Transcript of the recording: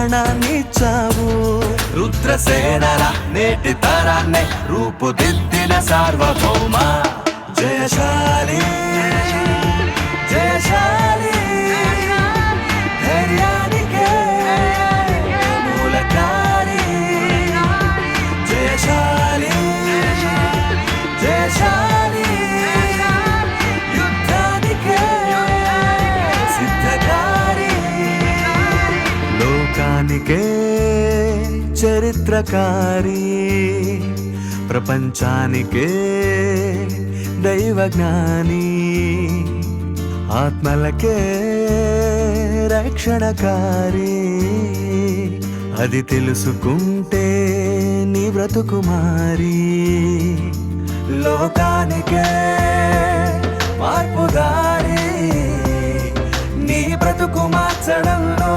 ప్రాణాన్నిచ్చావు. రుద్రసేనల నేటి తరాన్నే రూపుదిద్దిన సార్వభౌమ జయశాలి జయశాలి, ధైర్యానికే మూలకారి. జయశాలి జయశాలి, యుద్ధానికే సిద్ధకారి. లోకానికే చరిత్రకారి, ప్రపంచానికే దైవజ్ఞాని. ఆత్మలకే రక్షణకారి. అది తెలుసుకుంటే నీ బ్రతుకు మారి. లోకానికే మార్పుదారి, నీ బ్రతుకు మార్చడంలో